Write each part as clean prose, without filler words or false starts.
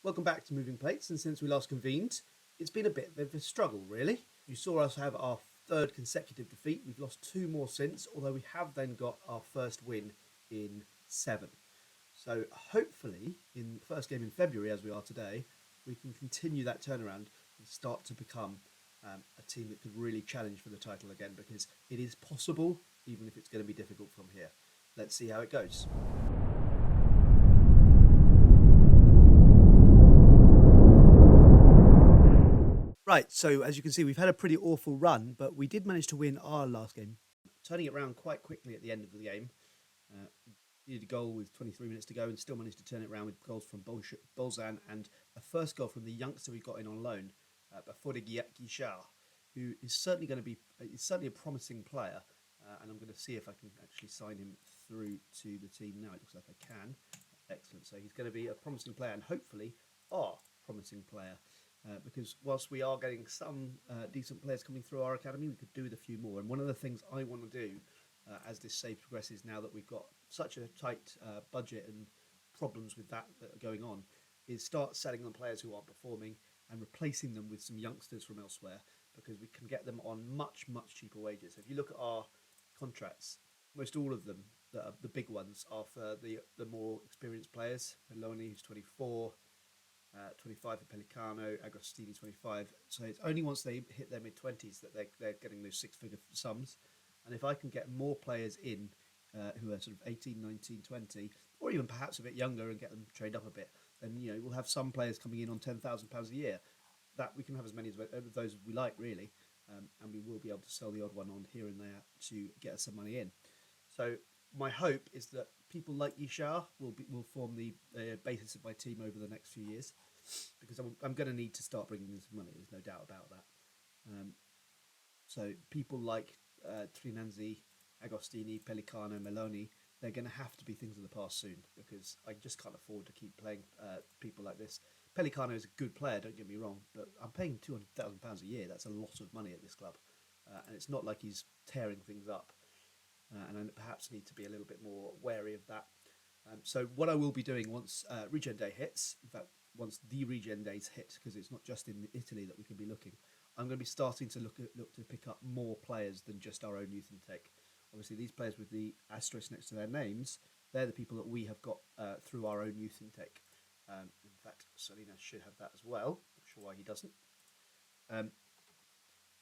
Welcome back to Moving Plates, and since we last convened, it's been a bit of a struggle, really. You saw us have our third consecutive defeat. We've lost two more since, although we have then got our first win in 7. So hopefully, in the first game in February, as we are today, we can continue that turnaround and start to become a team that could really challenge for the title again, because it is possible, even if it's going to be difficult from here. Let's see how it goes. Right, so as you can see, we've had a pretty awful run, but we did manage to win our last game, turning it around quite quickly at the end of the game. Needed a goal with 23 minutes to go and still managed to turn it around with goals from Bolzan and a first goal from the youngster we got in on loan, Bafode Guichard, who is certainly going to be a promising player, and I'm going to see if I can actually sign him through to the team now. It looks like I can. Excellent. So he's going to be a promising player and hopefully our promising player. Because whilst we are getting some decent players coming through our academy, we could do with a few more. And one of the things I want to do as this save progresses, now that we've got such a tight budget and problems with that are going on, is start selling on players who aren't performing and replacing them with some youngsters from elsewhere, because we can get them on much, much cheaper wages. So if you look at our contracts, most all of them, the big ones, are for the more experienced players. Meloni, who's 24, 25 for Pelicano, Agostini 25. So it's only once they hit their mid-20s that they're getting those six-figure sums. And if I can get more players in who are sort of 18, 19, 20, or even perhaps a bit younger and get them trained up a bit, then we'll have some players coming in on £10,000 a year. That we can have as many of those as we like, really, and we will be able to sell the odd one on here and there to get us some money in. So my hope is that people like Yishar will form the basis of my team over the next few years, because I'm going to need to start bringing in some money. There's no doubt about that. So people like Trinanzi, Agostini, Pelicano, Meloni, they're going to have to be things of the past soon, because I just can't afford to keep playing people like this. Pelicano is a good player, don't get me wrong, but I'm paying £200,000 a year. That's a lot of money at this club, and it's not like he's tearing things up. And I perhaps need to be a little bit more wary of that. So what I will be doing once Regen Day hits, in fact, once the Regen Days hit, because it's not just in Italy that we can be looking, I'm going to be starting to look to pick up more players than just our own youth intake. Obviously, these players with the asterisk next to their names, they're the people that we have got through our own youth intake. In fact, Salinas should have that as well. Not sure why he doesn't.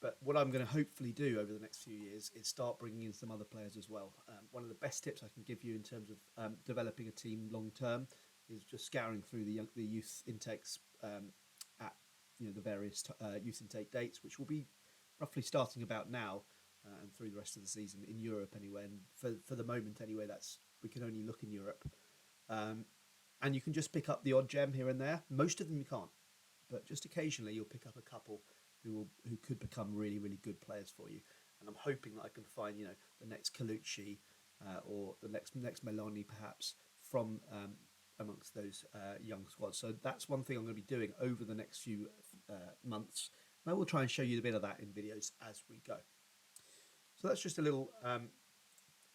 But what I'm going to hopefully do over the next few years is start bringing in some other players as well. One of the best tips I can give you in terms of developing a team long term is just scouring through the youth intakes at the various youth intake dates, which will be roughly starting about now and through the rest of the season in Europe anyway. And for the moment anyway, we can only look in Europe. And you can just pick up the odd gem here and there. Most of them you can't, but just occasionally you'll pick up a couple who could become really, really good players for you. And I'm hoping that I can find, the next Colucci or the next Meloni perhaps from amongst those young squads. So that's one thing I'm going to be doing over the next few months. And I will try and show you a bit of that in videos as we go. So that's just a little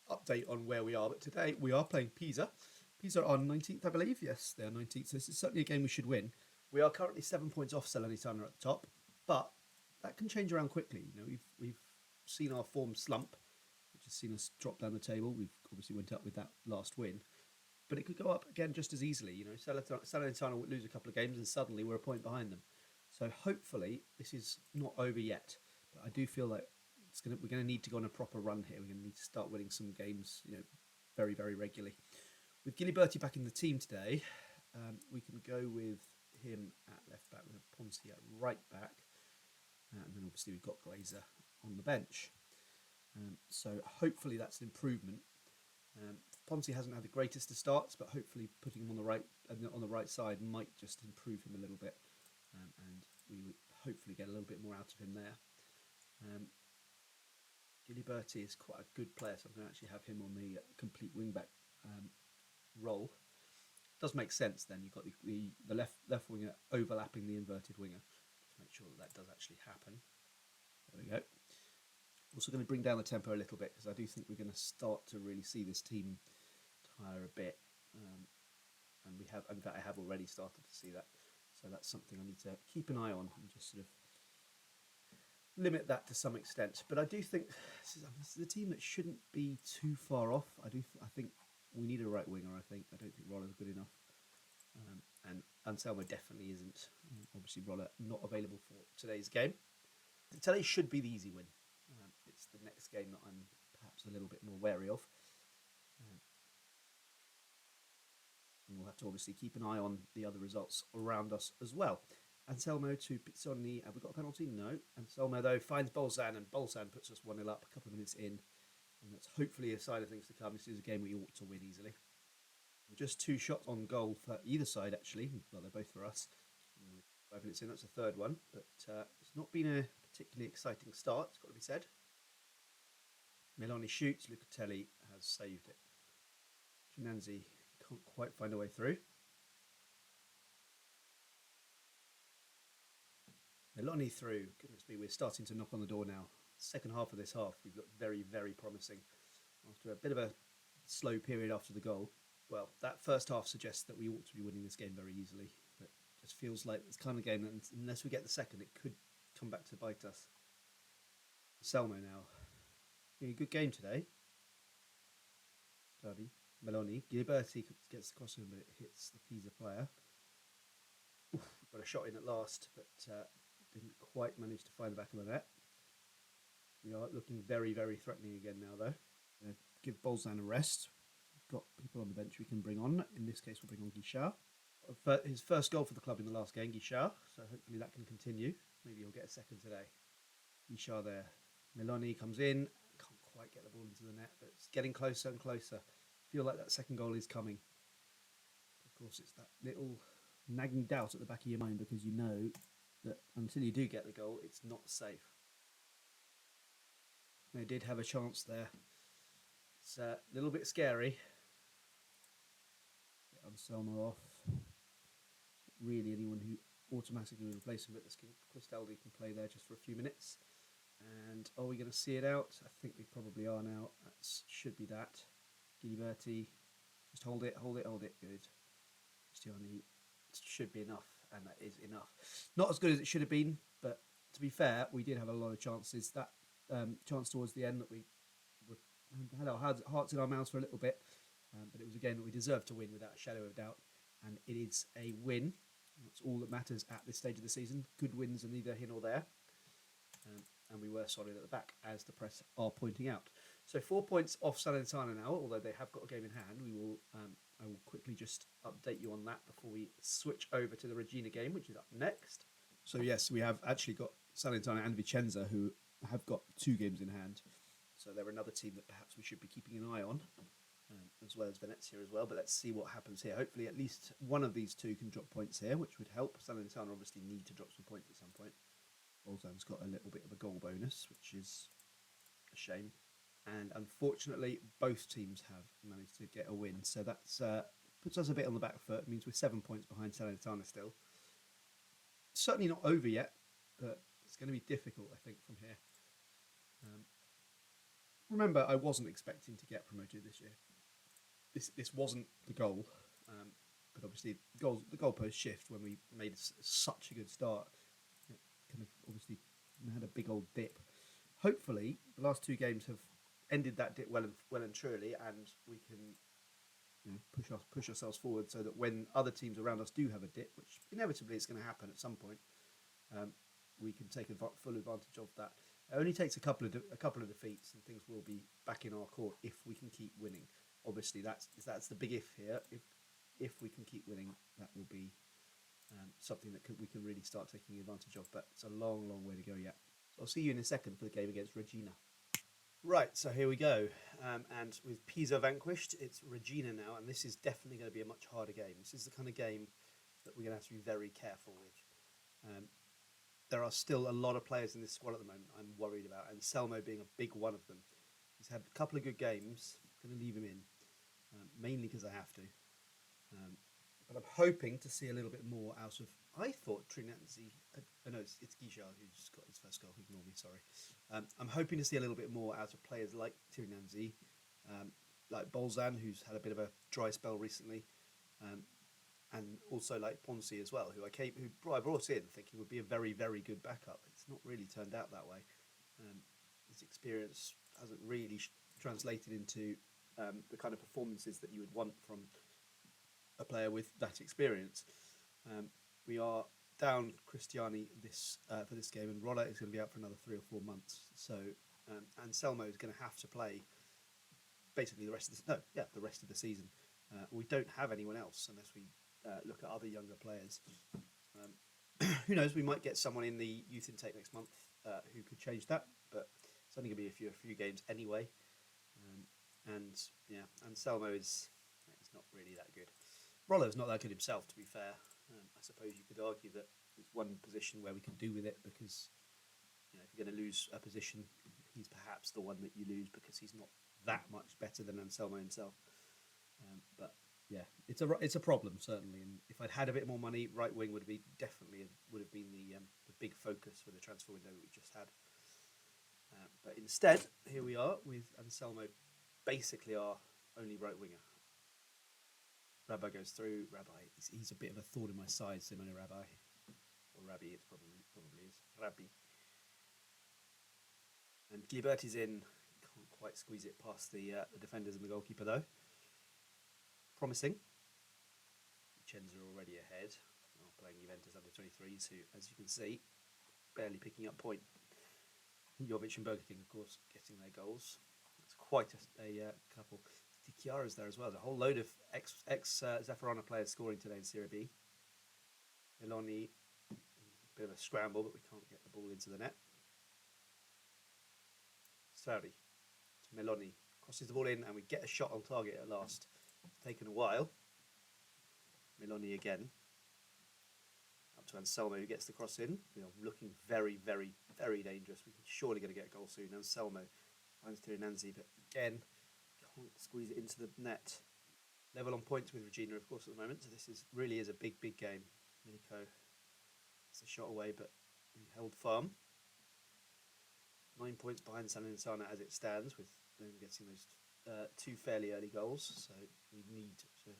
update on where we are. But today we are playing Pisa. Pisa are 19th, I believe. Yes, they're 19th. So this is certainly a game we should win. We are currently 7 points off Salernitana at the top, but that can change around quickly. We've seen our form slump, which has seen us drop down the table. We've obviously went up with that last win, but it could go up again just as easily. Salernitana would lose a couple of games and suddenly we're a point behind them. So hopefully this is not over yet, but I do feel like we're going to need to go on a proper run here. We're going to need to start winning some games, very, very regularly. With Giliberti back in the team today, we can go with him at left back. We have Ponzi at right back. And then obviously we've got Glazer on the bench. So hopefully that's an improvement. Ponzi hasn't had the greatest of starts, but hopefully putting him on the right side might just improve him a little bit. And we would hopefully get a little bit more out of him there. Giliberti is quite a good player, so I'm going to actually have him on the complete wing-back role. Does make sense then. You've got the left winger overlapping the inverted winger. Make sure that does actually happen. There we go. Also going to bring down the tempo a little bit, because I do think we're going to start to really see this team tire a bit. And we have, in fact, I have already started to see that. So that's something I need to keep an eye on and just sort of limit that to some extent. But I do think this is a team that shouldn't be too far off. I think we need a right winger. I don't think Roller's good enough, and Anselmo definitely isn't. Obviously, Roller not available for today's game. Today should be the easy win. It's the next game that I'm perhaps a little bit more wary of. And we'll have to obviously keep an eye on the other results around us as well. Anselmo to Pizzoni. Have we got a penalty? No. Anselmo, though, finds Bolzan, and Bolzan puts us 1-0 up a couple of minutes in. And that's hopefully a sign of things to come. This is a game we ought to win easily. Just 2 shots on goal for either side, actually. Well, they're both for us. 5 minutes in, that's a third one. But it's not been a particularly exciting start, it's got to be said. Meloni shoots. Lucatelli has saved it. Chinanzi can't quite find a way through. Meloni through. Goodness me, we're starting to knock on the door now. Second half of this half, we've looked very, very promising. After a bit of a slow period after the goal. Well, that first half suggests that we ought to be winning this game very easily. But it just feels like this kind of game that unless we get the second, it could come back to bite us. Selmo now. A good game today. Darby. Meloni. Giliberti gets the cross in, but it hits the Pisa player. Oof, got a shot in at last, but didn't quite manage to find the back of the net. We are looking very, very threatening again now, though. Give Bolzan a rest. We've got people on the bench we can bring on. In this case, we'll bring on Guichard. His first goal for the club in the last game, Guichard. So hopefully that can continue. Maybe he'll get a second today. Guichard there. Meloni comes in. Can't quite get the ball into the net, but it's getting closer and closer. Feel like that second goal is coming. Of course, it's that little nagging doubt at the back of your mind because you know that until you do get the goal, it's not safe. They did have a chance there. It's a little bit scary. Get Anselmo off. Really anyone who automatically replace him, but Cristaldi can play there just for a few minutes. And are we going to see it out? I think we probably are now. That should be that. Giliberti, just hold it. Good. Cristiani, should be enough, and that is enough. Not as good as it should have been, but to be fair, we did have a lot of chances. That chance towards the end that we had our hearts in our mouths for a little bit, but it was a game that we deserved to win without a shadow of doubt, and it is a win. That's all that matters at this stage of the season. Good wins are neither here nor there. And we were solid at the back, as the press are pointing out. So 4 points off Salernitana now, although they have got a game in hand. I will quickly just update you on that before we switch over to the Regina game, which is up next. So yes, we have actually got Salernitana and Vicenza, who have got 2 games in hand. So they're another team that perhaps we should be keeping an eye on, as well as Venezia as well. But let's see what happens here. Hopefully at least one of these 2 can drop points here, which would help. Salernitana obviously need to drop some points at some point. Bolzan's got a little bit of a goal bonus, which is a shame. And unfortunately, both teams have managed to get a win. So that puts us a bit on the back foot. It means we're 7 points behind Salernitana still. Certainly not over yet, but it's going to be difficult, I think, from here. Remember, I wasn't expecting to get promoted this year. This wasn't the goal. But obviously, the goalpost shift when we made such a good start. Kind of obviously had a big old dip. Hopefully, the last 2 games have ended that dip well and truly, and we can push ourselves forward so that when other teams around us do have a dip, which inevitably is going to happen at some point, we can take full advantage of that. It only takes a couple of defeats, and things will be back in our court if we can keep winning. Obviously, that's the big if here. If we can keep winning, that will be something that we can really start taking advantage of, but it's a long, long way to go yet. So I'll see you in a second for the game against Regina. Right, so here we go. And with Pisa vanquished, it's Regina now, and this is definitely going to be a much harder game. This is the kind of game that we're going to have to be very careful with. There are still a lot of players in this squad at the moment I'm worried about, and Selmo being a big one of them. He's had a couple of good games. I'm going to leave him in, mainly because I have to. But I'm hoping to see a little bit more out of. I thought Trinanzi. No, it's Guichard who's got his first goal. Ignore me, sorry. I'm hoping to see a little bit more out of players like Trinanzi, like Bolzan, who's had a bit of a dry spell recently. and also like Ponce as well, who I brought in thinking would be a very, very good backup. It's not really turned out that way. His experience hasn't really translated into the kind of performances that you would want from a player with that experience. We are down Cristiani for this game, and Rolla is going to be out for another 3 or 4 months. So Anselmo is going to have to play basically the rest of the season. We don't have anyone else unless we look at other younger players. Who knows? We might get someone in the youth intake next month who could change that, but it's only going to be a few games anyway. Anselmo is not really that good. Rollo's not that good himself, to be fair. I suppose you could argue that it's one position where we could do with it because if you're going to lose a position, he's perhaps the one that you lose because he's not that much better than Anselmo himself. But yeah, it's a problem certainly. And if I'd had a bit more money, right wing would have been the big focus for the transfer window that we just had. But instead, here we are with Anselmo, basically our only right winger. Rabbi goes through. Rabbi, he's a bit of a thorn in my side, Simone Rabbi. Or Rabbi, it probably is. Rabbi. And Gilbert is in. Can't quite squeeze it past the defenders and the goalkeeper, though. Promising. Vicenza are already ahead. Playing Juventus under 23s, who, as you can see, barely picking up point. Jovic and Burger King, of course, getting their goals. That's quite a couple. Di Chiara's there as well. There's a whole load of ex Zaffarana players scoring today in Serie B. Meloni, bit of a scramble, but we can't get the ball into the net. Sarri to Meloni, crosses the ball in, and we get a shot on target at last. It's taken a while. Meloni again. Up to Anselmo, who gets the cross in. We are looking very, very, very dangerous. We're surely going to get a goal soon. Anselmo finds Tirinanzi, but again, can't squeeze it into the net. Level on points with Regina, of course, at the moment. So this really is a big, big game. Milico, it's a shot away, but we held firm. 9 points behind Salernitana as it stands, with them getting those 2 fairly early goals. So we need to keep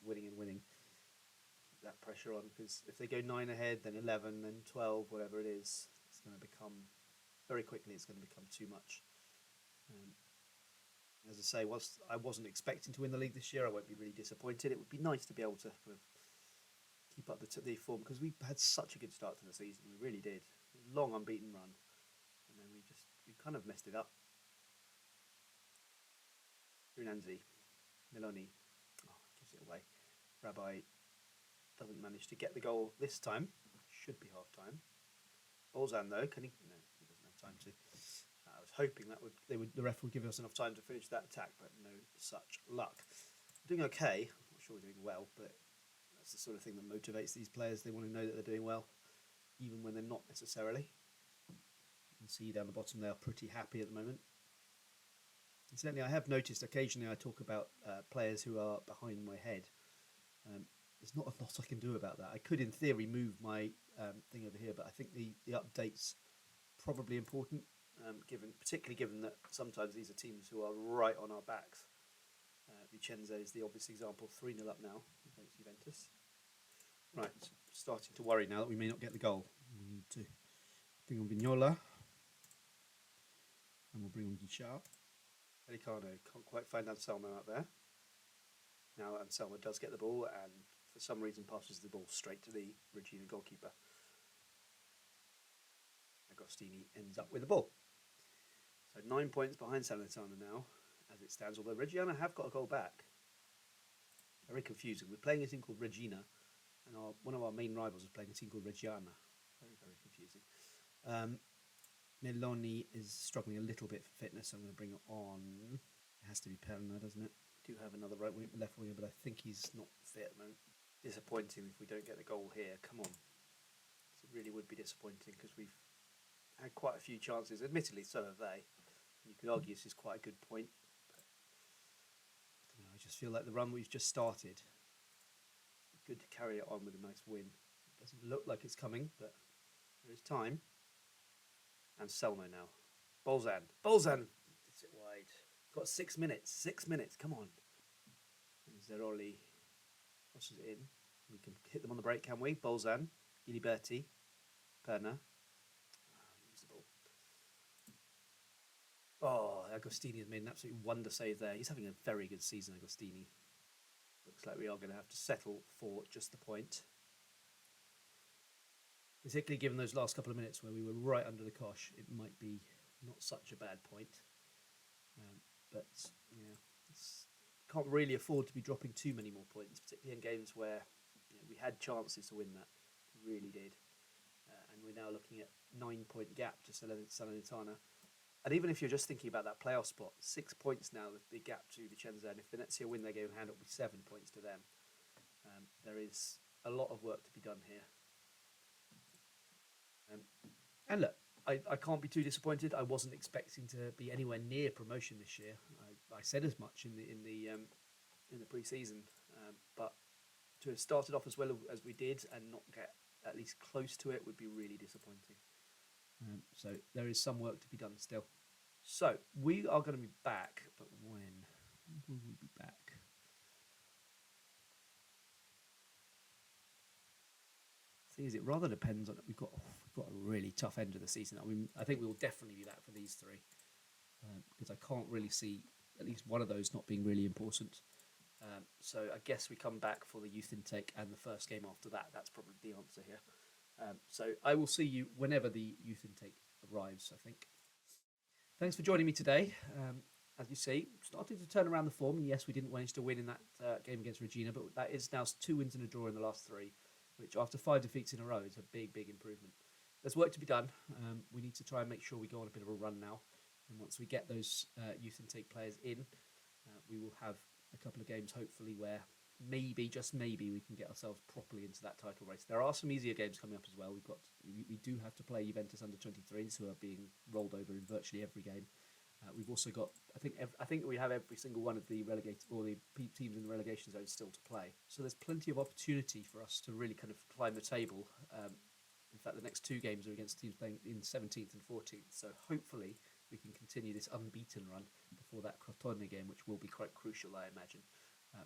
winning and winning. Keep that pressure on, because if they go 9 ahead, then 11, then 12, whatever it is, it's going to become, very quickly, it's going to become too much. As I say, whilst I wasn't expecting to win the league this year, I won't be really disappointed. It would be nice to be able to kind of keep up the form, because we had such a good start to the season. We really did. Long unbeaten run. And then we kind of messed it up. Runanzi, Meloni, gives it away. Rabbi doesn't manage to get the goal this time. Should be half time. Bolzan though, can he? No, he doesn't have time to. I was hoping that the ref would give us enough time to finish that attack, but no such luck. We're doing okay. I'm not sure we're doing well, but that's the sort of thing that motivates these players. They want to know that they're doing well, even when they're not necessarily. You can see down the bottom they are pretty happy at the moment. Incidentally, I have noticed occasionally I talk about players who are behind my head. There's not a lot I can do about that. I could, in theory, move my thing over here, but I think the update's probably important, particularly given that sometimes these are teams who are right on our backs. Vicenza is the obvious example, 3-0 up now against Juventus. Right, starting to worry now that we may not get the goal. We need to bring on Vignola, and we'll bring on Guichard. Pelicano can't quite find Anselmo out there. Now Anselmo does get the ball and for some reason passes the ball straight to the Regina goalkeeper. Agostini ends up with the ball. So 9 points behind Salernitana now as it stands, although Reggiana have got a goal back. Very confusing. We're playing a team called Regina and one of our main rivals is playing a team called Reggiana. Very, very confusing. Meloni is struggling a little bit for fitness, so I'm going to bring it on. It has to be Perna, doesn't it? We do have another left winger, but I think he's not fit at the moment. Disappointing if we don't get the goal here. Come on. It really would be disappointing because we've had quite a few chances. Admittedly, so have they. You could argue this is quite a good point. But I don't know, I just feel like the run we've just started, good to carry it on with a nice win. It doesn't look like it's coming, but there is time. And Selmo now. Bolzan. It's it wide. Got 6 minutes. 6 minutes. Come on. And Zeroli crosses it in. We can hit them on the break, can we? Bolzan, Iliberti, Perna. Usable. Oh, Agostini has made an absolute wonder save there. He's having a very good season, Agostini. Looks like we are going to have to settle for just the point. Particularly given those last couple of minutes where we were right under the cosh, it might be not such a bad point. But yeah, can't really afford to be dropping too many more points, particularly in games where we had chances to win that. We really did. And we're now looking at 9-point gap to Salernitana. And even if you're just thinking about that playoff spot, 6 points now, the gap to Vicenza, and if Venezia win their game in hand, it'll be 7 points to them. There is a lot of work to be done here. And look, I can't be too disappointed. I wasn't expecting to be anywhere near promotion this year. I said as much in the pre-season, but to have started off as well as we did and not get at least close to it would be really disappointing. So there is some work to be done still. So we are going to be back, but when will we be back? Thing is, it rather depends on it. We've got a really tough end of the season. I mean, I think we will definitely be back for these three because I can't really see at least one of those not being really important. So I guess we come back for the youth intake and the first game after that. That's probably the answer here. So I will see you whenever the youth intake arrives, I think. Thanks for joining me today. As you see, starting to turn around the form. Yes, we didn't manage to win in that game against Regina, but that is now 2 wins and a draw in the last 3, which after 5 defeats in a row is a big, big improvement. There's work to be done. We need to try and make sure we go on a bit of a run now. And once we get those youth intake players in, we will have a couple of games, hopefully, where maybe, just maybe, we can get ourselves properly into that title race. There are some easier games coming up as well. We do have to play Juventus under 23s, who are being rolled over in virtually every game. We've also got, I think we have every single one of the relegated or the teams in the relegation zone still to play. So there's plenty of opportunity for us to really kind of climb the table. In fact, the next 2 games are against teams playing in 17th and 14th. So hopefully we can continue this unbeaten run before that Crotone game, which will be quite crucial, I imagine.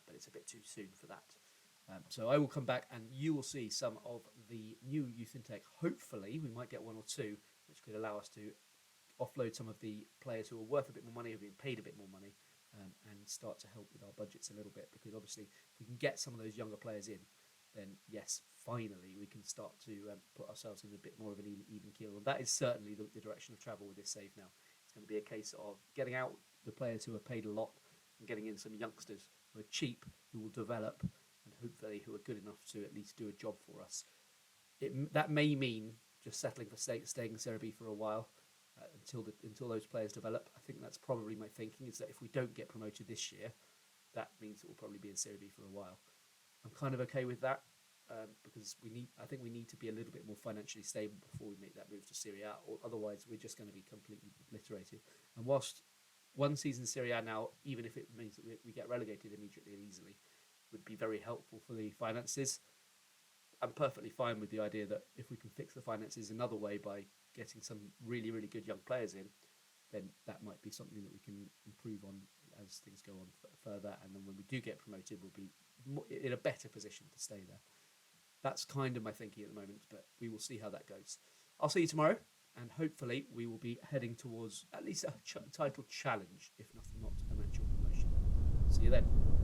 But it's a bit too soon for that. So I will come back and you will see some of the new youth intake. Hopefully we might get 1 or 2, which could allow us to offload some of the players who are worth a bit more money, who are being paid a bit more money, and start to help with our budgets a little bit. Because obviously, if we can get some of those younger players in, then yes, finally we can start to put ourselves in a bit more of an even keel. And that is certainly the direction of travel with this save now. It's going to be a case of getting out the players who are paid a lot and getting in some youngsters who are cheap, who will develop, and hopefully who are good enough to at least do a job for us. That may mean just settling for staying in Serie B for a while. Until those players develop. I think that's probably my thinking, is that if we don't get promoted this year, that means it will probably be in Serie B for a while. I'm kind of okay with that because I think we need to be a little bit more financially stable before we make that move to Serie A, or otherwise we're just going to be completely obliterated. And whilst one season in Serie A now, even if it means that we get relegated immediately and easily, would be very helpful for the finances, I'm perfectly fine with the idea that if we can fix the finances another way by getting some really, really good young players in, then that might be something that we can improve on as things go on further. And then when we do get promoted, we'll be in a better position to stay there. That's kind of my thinking at the moment, but we will see how that goes. I'll see you tomorrow, and hopefully we will be heading towards at least a title challenge, if nothing, not an actual promotion. See you then.